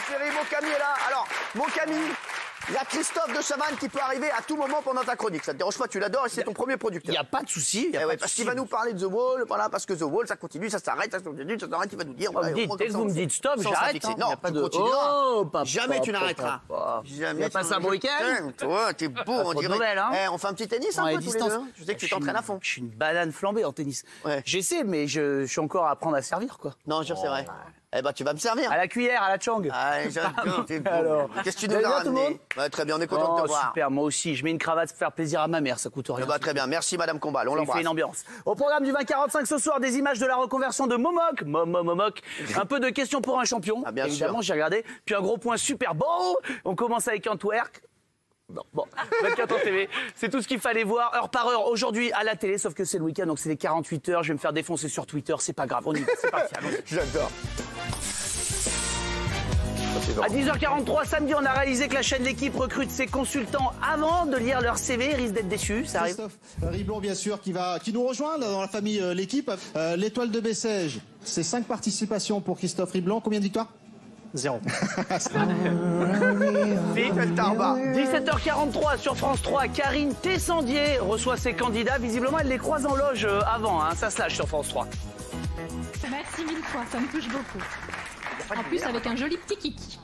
série, mon Camille est là. Alors, mon Camille, il y a Christophe de Chavannes qui peut arriver à tout moment pendant ta chronique. Ça te dérange pas, tu l'adores et c'est ton premier producteur. Il n'y a pas de souci. Parce qu'il va nous parler de The Wall, voilà, parce que The Wall, ça continue, ça s'arrête, ça continue, ça s'arrête, il va nous dire. Dès que vous me dites stop, j'arrête. Non, tu continueras. Oh, papa, jamais tu n'arrêteras. Jamais. Tu passes un bon week-end. Toi, t'es beau, on dirait. On fait un petit tennis un peu tous les deux. Je sais que tu t'entraînes à fond. Je suis une banane flambée en tennis. J'essaie, mais je suis encore à apprendre à servir, quoi. Non, c'est vrai. Eh ben, tu vas me servir. À la cuillère, à la chang. Ah, j'adore, t'es beau. Alors, qu'est-ce que tu nous as ramené? Très bien, on est content de te voir. Super, moi aussi. Je mets une cravate pour faire plaisir à ma mère, ça coûte rien. Bah, très bien, merci Madame Combal, on l'embrasse. fait une ambiance. Au programme du 2045 ce soir, des images de la reconversion de Momoc. Momoc. Un peu de questions pour un champion. Ah, bien évidemment, j'ai regardé. Puis un gros point Super Bowl. On commence avec un twerk. Bon, 24 ans TV, c'est tout ce qu'il fallait voir, heure par heure, aujourd'hui à la télé, sauf que c'est le week-end, donc c'est les 48 heures, je vais me faire défoncer sur Twitter, c'est pas grave, on y va, c'est parti, j'adore. À 10h43 samedi, on a réalisé que la chaîne L'équipe recrute ses consultants avant de lire leur CV, risque d'être déçu, ça arrive. Christophe Riblon, bien sûr, qui nous rejoint là, dans la famille L'équipe. L'étoile de Bessèges, c'est 5 participations pour Christophe Riblon, combien de victoires? 0. 17h43 sur France 3, Karine Tessandier reçoit ses candidats. Visiblement, elle les croise en loge avant, hein. Ça se lâche sur France 3. Merci mille fois, ça me touche beaucoup. En plus, avec un joli petit kiki.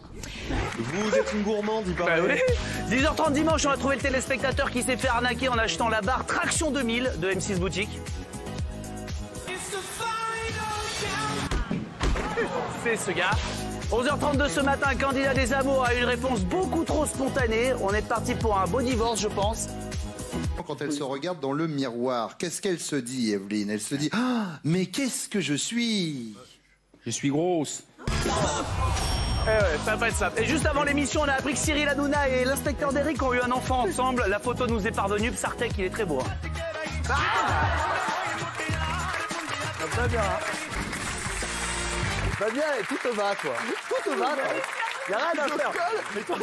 Vous êtes une gourmande, il paraît. 10h30 dimanche, on a trouvé le téléspectateur qui s'est fait arnaquer en achetant la barre Traction 2000 de M6 Boutique. C'est ce gars. 11h32 ce matin, candidat des amours a eu une réponse beaucoup trop spontanée. On est parti pour un beau divorce, je pense. Quand elle se regarde dans le miroir, qu'est-ce qu'elle se dit, Evelyne? Elle se dit ah, mais qu'est-ce que je suis? Je suis grosse. Ça va pas être ça. Et juste avant l'émission, on a appris que Cyril Hanouna et l'inspecteur Derrick ont eu un enfant ensemble. La photo nous est parvenue. Psartek, il est très beau. Ça va bien. Ça va bien, tout te va, quoi. Tout te va, quoi. Il n'y a rien à faire. Mais toi,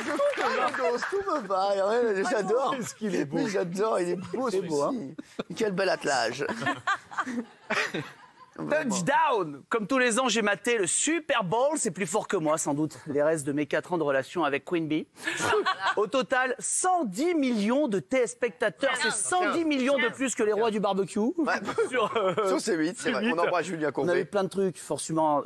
tout me va. J'adore. Est-ce qu'il est beau? Mais j'adore, il est beau, c'est beau, hein. Quel bel attelage. Touchdown! Comme tous les ans, j'ai maté le Super Bowl. C'est plus fort que moi, sans doute. Les restes de mes 4 ans de relation avec Queen Bee. Au total, 110 millions de téléspectateurs. C'est 110 millions de plus que les rois du barbecue. Ouais. Sur C8, c'est vrai. On embrasse Julien Courbet. On a eu plein de trucs. Forcément.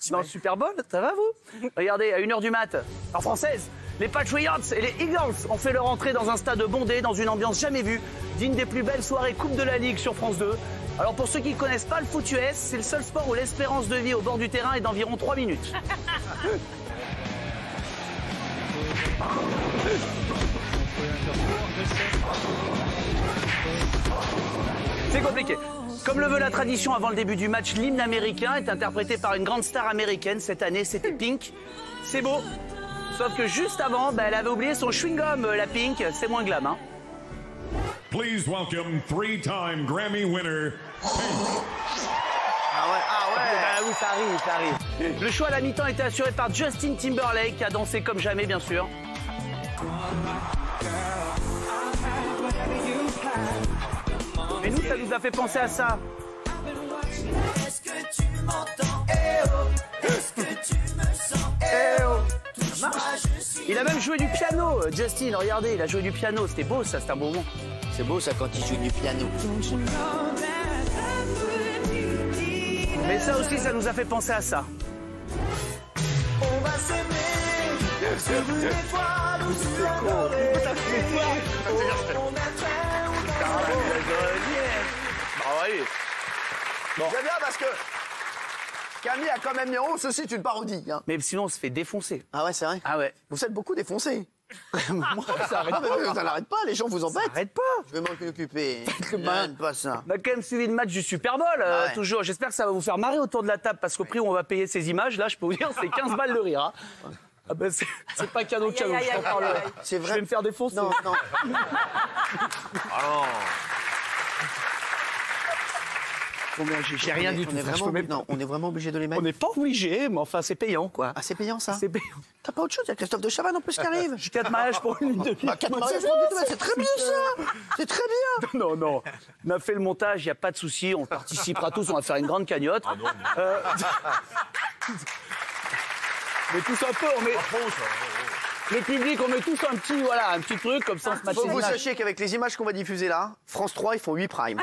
Dans le Super Bowl, ça va vous? Regardez, à 1h du mat, en française, les Patriots et les Eagles ont fait leur entrée dans un stade bondé, dans une ambiance jamais vue, digne des plus belles soirées Coupe de la Ligue sur France 2. Alors pour ceux qui ne connaissent pas le foot US, c'est le seul sport où l'espérance de vie au bord du terrain est d'environ 3 minutes. C'est compliqué. Comme le veut la tradition, avant le début du match, l'hymne américain est interprété par une grande star américaine. Cette année, c'était Pink. C'est beau. Sauf que juste avant, elle avait oublié son chewing-gum, la Pink. C'est moins glam, hein. Please welcome 3-time Grammy winner, Pink. Ah oui, ça arrive. Le choix à la mi-temps était assuré par Justin Timberlake, qui a dansé comme jamais, bien sûr. Mais nous, ça nous a fait penser à ça. Est-ce que tu m'entends? Eh oh, est-ce que tu me sens? Eh oh, touche-moi, je suis... Il a même joué du piano, Justin, regardez, il a joué du piano, c'était beau ça, c'était un beau moment. C'est beau ça quand il joue du piano. Mais ça aussi, ça nous a fait penser à ça. On va s'aimer sur une étoile ou sur un doré. J'aime bien parce que Camille a quand même mis en haut, ceci est une parodie. Hein. Mais sinon, on se fait défoncer. Ah ouais, c'est vrai? Ah ouais. Vous êtes beaucoup défoncé. Moi, ça arrête pas. Ça n'arrête pas, les gens vous embêtent. Ça arrête pas. Je vais m'en occuper. Pas ça. On a quand même suivi le match du Super Bowl, toujours. J'espère que ça va vous faire marrer autour de la table, parce qu'au prix où on va payer ces images, là, je peux vous dire, c'est 15 balles de rire. Hein. Ah ben c'est pas cadeau, je t'en parle. C'est vrai. Je vais me faire défoncer. Non. Alors. J'ai rien du tout. On est vraiment obligé de les mettre. On n'est pas obligé, mais enfin, c'est payant, quoi. Ah, c'est payant, ça? C'est payant. T'as pas autre chose? Il y a Christophe de Chavannes en plus qui arrive. J'ai 4 mariages pour une nuit de vie. 4 mariages pour une nuit de vie, c'est très bien, ça. C'est très bien. Non. On a fait le montage, il n'y a pas de souci. On participera tous, on va faire une grande cagnotte. met tous un peu, on met... Le public, on met tous un petit truc, comme ça, on se match. Faut que vous sachiez qu'avec les images qu'on va diffuser là, France 3, ils font 8 prime.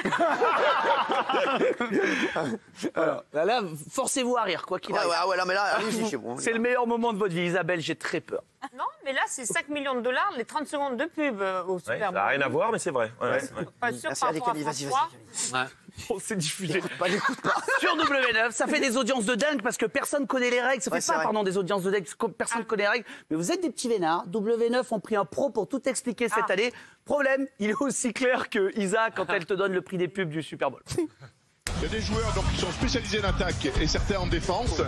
Alors, là, forcez-vous à rire, quoi qu'il arrive. Ouais, non, mais là, allez-y chez vous. C'est le meilleur moment de votre vie, Isabelle, j'ai très peur. Non, mais là, c'est 5 millions de dollars, les 30 secondes de pub au Super Bowl. Ça n'a rien à voir, mais c'est vrai. Ouais, c'est vrai. Pas sûr Merci, par allez, rapport à Camille, vas-y, France vas-y. 3. On s'est diffusé. N'écoute pas. Sur W9, ça fait des audiences de dingue parce que personne connaît les règles. Ça fait pas, pardon, des audiences de dingue parce que personne connaît les règles. Mais vous êtes des petits vénards. W9 ont pris un pro pour tout expliquer cette année. Problème, il est aussi clair que Isa quand elle te donne le prix des pubs du Super Bowl. Il y a des joueurs donc, qui sont spécialisés en attaque et certains en défense.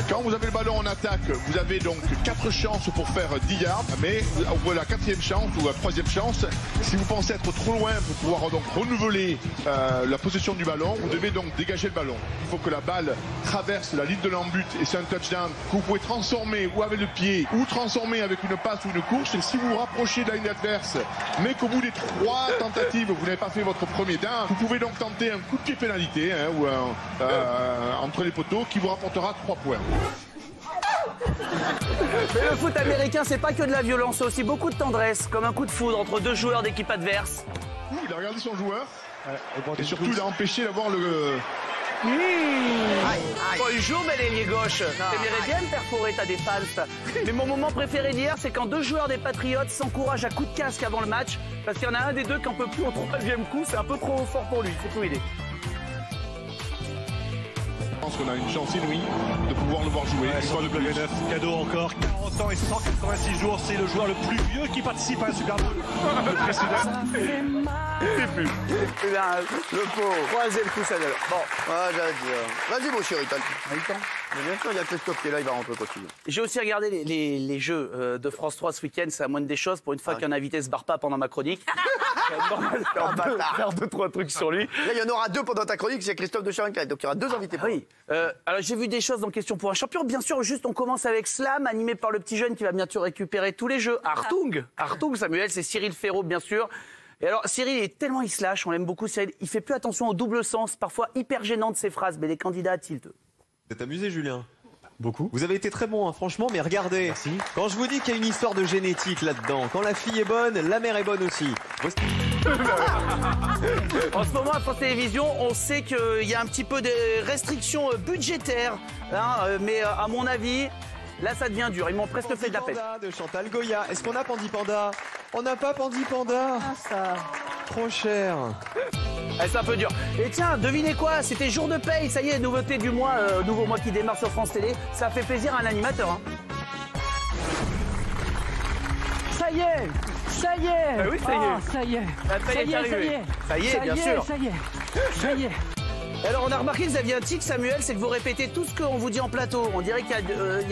Quand vous avez le ballon en attaque, vous avez donc 4 chances pour faire 10 yards. Mais au bout de la 4e chance ou la 3e chance, si vous pensez être trop loin pour pouvoir donc renouveler la possession du ballon, vous devez donc dégager le ballon. Il faut que la balle traverse la ligne de l'embut et c'est un touchdown que vous pouvez transformer ou avec le pied ou transformer avec une passe ou une course. Et si vous vous rapprochez de la ligne adverse, mais qu'au bout des 3 tentatives, vous n'avez pas fait votre premier down, vous pouvez donc tenter un coup de pied pénalité. Ou entre les poteaux qui vous rapportera 3 points. Mais le foot américain, c'est pas que de la violence, c'est aussi beaucoup de tendresse, comme un coup de foudre entre 2 joueurs d'équipe adverse. Il a regardé son joueur et surtout il a empêché d'avoir le... Bonjour, bel ailier gauche. T'aimerais bien me perforer ta défense. Mais mon moment préféré d'hier, c'est quand 2 joueurs des Patriots s'encouragent à coups de casque avant le match, parce qu'il y en a un des 2 qui en peut plus au 3e coup, c'est un peu trop fort pour lui, c'est tout idée. Je pense qu'on a une chance inouïe de pouvoir le voir jouer. Sur le W9, cadeau encore, 40 ans et 186 jours, c'est le joueur le plus vieux qui participe à un Super Bowl. Le précédent. Le pauvre. 3e coup, ça donne. Bon. J'allais dire. Vas-y, mon chéri, t'as le temps. Mais bien sûr, il y a Christophe qui est là, il va rentrer continuer. J'ai aussi regardé les jeux de France 3 ce week-end, c'est la moindre des choses. Pour une fois qu'un invité se barre pas pendant ma chronique. Faire 2-3 trucs sur lui. Là, il y en aura 2 pendant ta chronique, c'est Christophe de Charencaille. Donc il y aura 2 invités. Oui. Alors j'ai vu des choses dans Question pour un champion. Bien sûr, juste on commence avec Slam, animé par le petit jeune qui va bientôt récupérer tous les jeux. Artung, Samuel, c'est Cyril Ferraud, bien sûr. Et alors, Cyril, il est tellement il se lâche, on l'aime beaucoup, Cyril. Il fait plus attention au double sens, parfois hyper gênant de ses phrases, mais les candidats à tilt. Vous êtes amusé, Julien? Beaucoup. Vous avez été très bon, hein, franchement, mais regardez. Merci. Quand je vous dis qu'il y a une histoire de génétique là-dedans, quand la fille est bonne, la mère est bonne aussi. En ce moment, à France Télévisions, on sait qu'il y a un petit peu de restrictions budgétaires, hein, mais à mon avis, là, ça devient dur. Ils m'ont presque fait de la peine. Panda de Chantal Goya. Est-ce qu'on a Pandi Panda? On n'a pas Pandi Panda. Ah, ça. Trop cher. C'est un peu dur. Et tiens, devinez quoi? C'était jour de paye. Ça y est, nouveauté du mois, nouveau mois qui démarre sur France Télé. Ça fait plaisir à un animateur. Hein. Ça y est. Ça y est. Ah oui, ça y est. Oh, ça y est. Ça y est, Ça y est, bien sûr. Ça y est. Ça y est. Alors, on a remarqué que vous aviez un tic, Samuel, c'est que vous répétez tout ce qu'on vous dit en plateau. On dirait qu'il y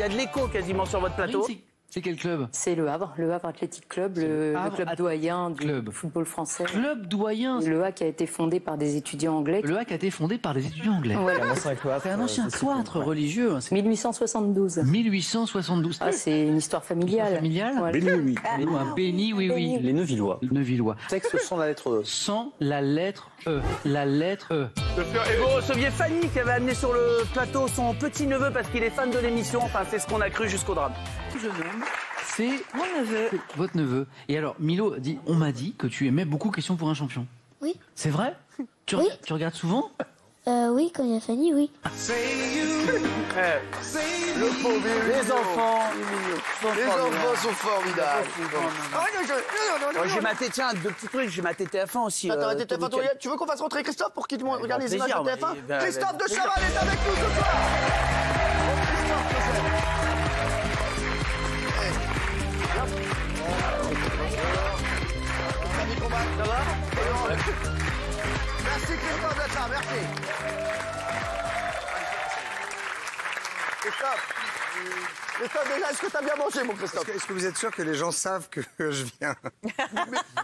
a de l'écho quasiment sur votre plateau. C'est quel club? C'est le Havre Athletic Club, le club doyen du football français. Club doyen. Le HAC a été fondé par des étudiants anglais. Le HAC a été fondé par des étudiants anglais. Voilà. C'est un ancien cloître religieux. 1872. 1872. Ah, c'est une histoire familiale. Voilà. Béni, oui. Un béni, oui, oui. Les Neuvillois. Neuvillois. Texte sans la lettre E. Sans la lettre E. La lettre E. Et vous receviez Fanny qui avait amené sur le plateau son petit-neveu parce qu'il est fan de l'émission. Enfin, c'est ce qu'on a cru jusqu'au drame. Jeune homme. C'est mon neveu. Votre neveu. Et alors, Milo dit, on m'a dit que tu aimais beaucoup Question pour un champion. Oui. C'est vrai? Tu regardes souvent? Oui, quand il y a Fanny, oui. Le pauvre, les enfants. Les enfants sont formidables. J'ai maté, tiens, 2 petits trucs. J'ai maté TF1 aussi. Attends, TF1, tu veux qu'on fasse rentrer Christophe pour qu'il regarde les images de TF1? bah, Christophe de Chaval est avec nous ce soir. Ça va? Merci Christophe de ça, merci. Christophe, déjà, est-ce que t'as bien mangé, mon Christophe? Est-ce que vous êtes sûr que les gens savent que je viens?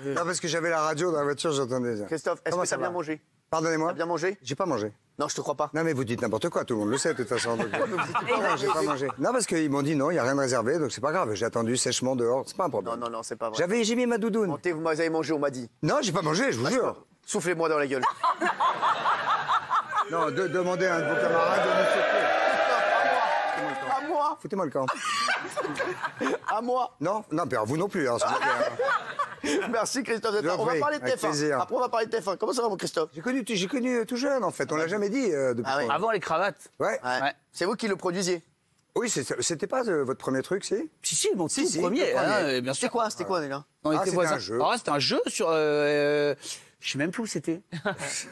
Non, parce que j'avais la radio dans la voiture, j'entendais ça. Christophe, est-ce que t'as bien mangé? Pardonnez-moi? T'as bien mangé? J'ai pas mangé. Non, je te crois pas. Non, mais vous dites n'importe quoi, tout le monde le sait, de toute façon. Donc... Non, j'ai pas mangé. Non, parce qu'ils m'ont dit non, il n'y a rien de réservé, donc c'est pas grave. J'ai attendu sèchement dehors, c'est pas un problème. Non, c'est pas vrai. J'ai mis ma doudoune. Vous avez mangé, on m'a dit. Non, j'ai pas mangé, je vous jure. Soufflez-moi dans la gueule. Non, demandez à un de vos camarades de nous souffler. À moi. Foutez-moi le camp. À moi. Non, non, mais vous non plus. Hein, Merci Christophe. On va parler de avec TF1. plaisir. Après, on va parler de TF1. Comment ça va, mon Christophe? J'ai connu tout jeune, en fait. On l'a jamais dit. Depuis Ah ouais. Avant les cravates. Ouais. Ouais. C'est vous qui le produisiez? Oui, c'était pas votre premier truc, si? Si, mon tout Si, premier. le premier. Hein, bien sûr. C'était quoi, déjà? On était c'était voisins. un jeu. Ah, c'était un jeu sur. Je sais même plus où c'était.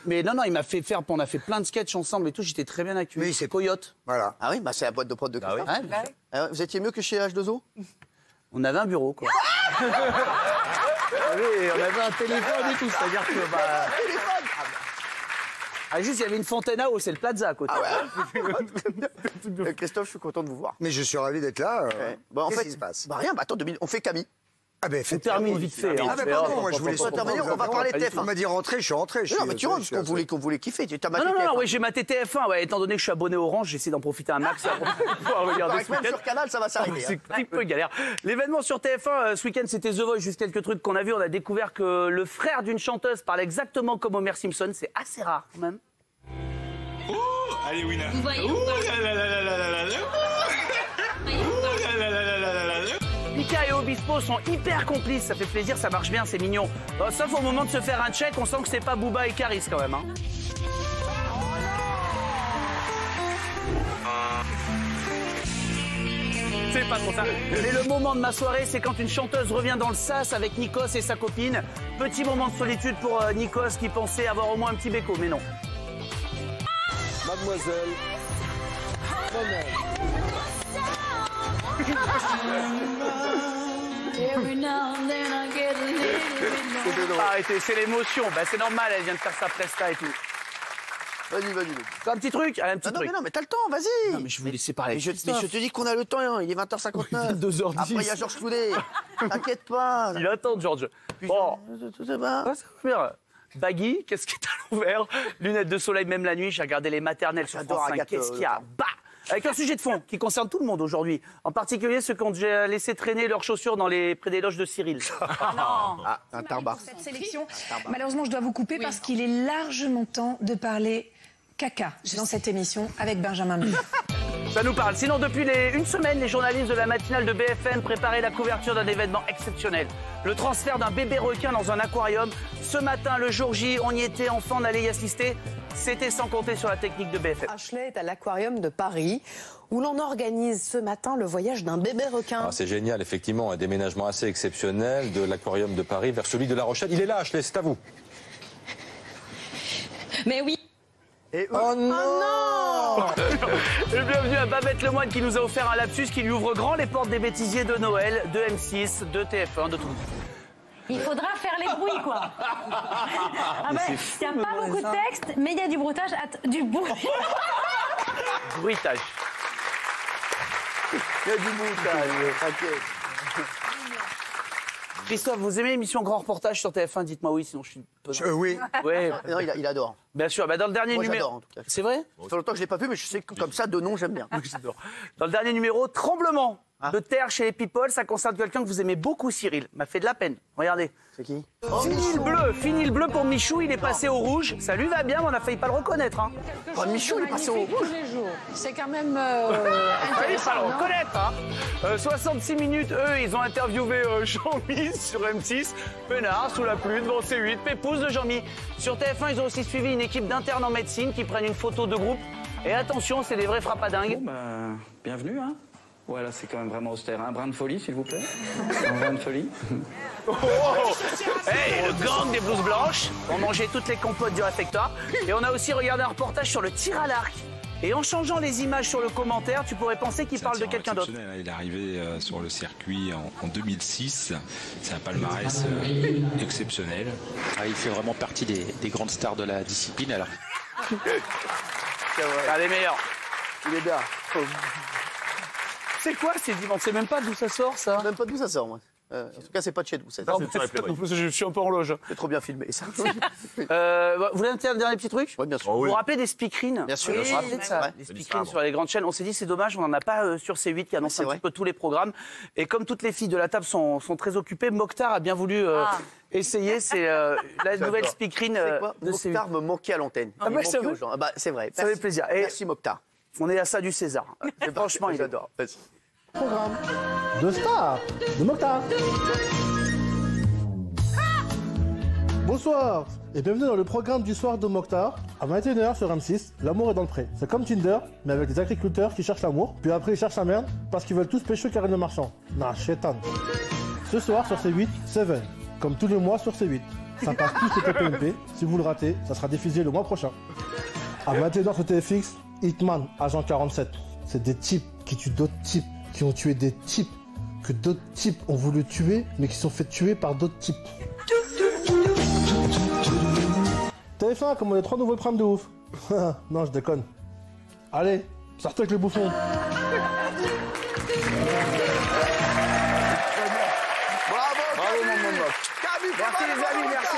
Mais non, il m'a fait faire. On a fait plein de sketchs ensemble et tout. J'étais très bien actu. Oui, c'est Coyote. Voilà. Ah oui, bah c'est la boîte de prod de Christophe. Ouais, bien sûr. Vous étiez mieux que chez H2O? On avait un bureau, quoi. On avait un téléphone et tout. C'est-à-dire que. Bah... Ah, juste, il y avait une fontaine à eau, c'est le Plaza à côté. Ah ouais. Christophe, je suis content de vous voir. Mais je suis ravi d'être là. Bon, en Qu'est-ce fait, qui se passe? bah rien, bah attends, 2 minutes. On fait Camille. Ah ben, On termine vite fait. Ah ben pardon, moi je voulais intervenir, on va parler de TF1. On m'a dit rentrer, je suis rentré. Non, mais tu rentres, parce qu'on voulait kiffer. Tu as maté Non, TF1. oui, j'ai maté TF1. Ouais, étant donné que je suis abonné Orange, j'essaie d'en profiter un max. Pour pouvoir regarder ce Même week-end. sur Canal, ça va s'arrêter. C'est un petit peu galère. L'événement sur TF1 ce week-end, c'était The Voice. Juste quelques trucs qu'on a vus. On a découvert que le frère d'une chanteuse parle exactement comme Homer Simpson. C'est assez rare, quand même. Ouh, allez, Winner. Vous voyez, Ouh là là là là là là là. Ouh là là là là là là là. Pika et Obispo sont hyper complices, ça fait plaisir, ça marche bien, c'est mignon. Sauf au moment de se faire un check, on sent que c'est pas Booba et Caris quand même. Hein. C'est pas trop ça. Mais le moment de ma soirée, c'est quand une chanteuse revient dans le sas avec Nikos et sa copine. Petit moment de solitude pour Nikos qui pensait avoir au moins un petit béco, mais non. Mademoiselle. Arrêtez, c'est l'émotion. Bah, c'est normal, elle vient de faire sa presta et tout. Vas-y. Un petit truc, allez, un petit Non, truc. mais non, mais t'as le temps, vas-y. Non, mais je vais laisser parler. Mais je te dis qu'on a le temps, hein. Il est 20h59. 2h10. Après, il y a Georges Cloudet. T'inquiète pas. Il attend, George. Bon. Ça va. Ouais, ça va bien. Baggy, qu'est-ce qui est à l'envers? Lunettes de soleil, même la nuit. J'ai regardé les maternelles sur J'adore France 5. Agathe, Qu'est-ce qu'il y a? Bah, avec un sujet de fond qui concerne tout le monde aujourd'hui. En particulier ceux qui ont déjà laissé traîner leurs chaussures près des loges de Cyril. Ah, un tarbat. Cette sélection, malheureusement, je dois vous couper parce qu'il est largement temps de parler caca dans cette émission avec Benjamin Biolay. Ça nous parle. Sinon, depuis une semaine, les journalistes de la matinale de BFM préparaient la couverture d'un événement exceptionnel. Le transfert d'un bébé requin dans un aquarium. Ce matin, le jour J, on y était, enfin, on allait y assister. C'était sans compter sur la technique de BFM. Ashley est à l'aquarium de Paris, où l'on organise ce matin le voyage d'un bébé requin. C'est génial, effectivement, un déménagement assez exceptionnel de l'aquarium de Paris vers celui de La Rochelle. Il est là, Ashley, c'est à vous. Mais oui. Et oh non, Et bienvenue à Babette Lemoine qui nous a offert un lapsus qui lui ouvre grand les portes des bêtisiers de Noël, de M6, de TF1, de tout. Il faudra faire les bruits, quoi. Ah ben, il n'y a pas beaucoup de texte, mais il y a du bruitage. Du bruit. Bruitage. Il y a du bruitage, t'inquiète. Christophe, vous aimez l'émission Grand Reportage sur TF1? Dites-moi oui, sinon je suis... Oui. Ouais. Non, il adore. Bien sûr, bah dans le dernier Moi, numéro... j'adore, en tout cas. C'est vrai? Ça fait longtemps que je l'ai pas vu, mais je sais que comme ça, de nom, j'aime bien. J'adore. Dans le dernier numéro, tremblement de terre chez les people, ça concerne quelqu'un que vous aimez beaucoup, Cyril. M'a fait de la peine. Regardez. C'est qui? Fini le bleu pour Michou, il est passé au rouge. Ça lui va bien, mais on a failli pas le reconnaître. Hein. Oh, Michou, il est passé au rouge. Tous les jours. C'est quand même Failli pas le intéressant, non reconnaître. Hein. 66 minutes, eux, ils ont interviewé Jean-Mi sur M6. Peinard, sous la pluie, devant C8, Pépouze de Jean-Mi. Sur TF1, ils ont aussi suivi une équipe d'internes en médecine qui prennent une photo de groupe. Et attention, c'est des vrais frappadingues. Bon, bienvenue, hein. Ouais, là, c'est quand même vraiment austère. Un brin de folie, s'il vous plaît. Un brin de folie. Hey, le gang des blouses blanches. On mangeait toutes les compotes du réfectoire. Et on a aussi regardé un reportage sur le tir à l'arc. Et en changeant les images sur le commentaire, tu pourrais penser qu'il parle de quelqu'un d'autre. Il est arrivé sur le circuit en 2006. C'est un palmarès exceptionnel. Il fait vraiment partie des grandes stars de la discipline. Alors. C'est vrai. C'est un des meilleurs. Il est bien. C'est quoi ces dimanches? On sait même pas d'où ça sort, ça. Même pas d'où ça sort, moi. En tout cas, c'est pas de chez vous. Non, je suis un peu en loge. C'est trop bien filmé, ça. Vous voulez un dernier petit truc? Oui, bien sûr. Vous vous rappelez des speakerines? Bien sûr. Vous vous rappelez de ça? Ouais. Les speakerines sur les grandes chaînes. On s'est dit, c'est dommage, on n'en a pas sur C8 qui annonce un petit peu tous les programmes. Et comme toutes les filles de la table sont très occupées, Mokhtar a bien voulu essayer. C'est la nouvelle speakerine de C8. Mokhtar me manquait à l'antenne. Ah bah, c'est vrai. C'est vrai. Ça fait plaisir. Et merci, Mokhtar. On est à ça du César. Franchement, j'adore. Programme de Star de Mokhtar. Bonsoir et bienvenue dans le programme du soir de Mokhtar. À 21h sur M6, l'amour est dans le pré. C'est comme Tinder, mais avec des agriculteurs qui cherchent l'amour, puis après ils cherchent la merde parce qu'ils veulent tous pécho Karine Le Marchand. Nah, chétan. Ce soir sur C8, Seven. Comme tous les mois sur C8. Ça passe plus le TPMP. Si vous le ratez, ça sera diffusé le mois prochain. À 21h sur TFX, Hitman, agent 47. C'est des types qui tuent d'autres types, qui ont tué des types, que d'autres types ont voulu tuer, mais qui sont fait tuer par d'autres types. TF1 comme on a 3 nouveaux programmes de ouf. Non, je déconne. Allez, sortez avec le bouffon. Bravo, mon Mokhtar. Merci les amis, merci.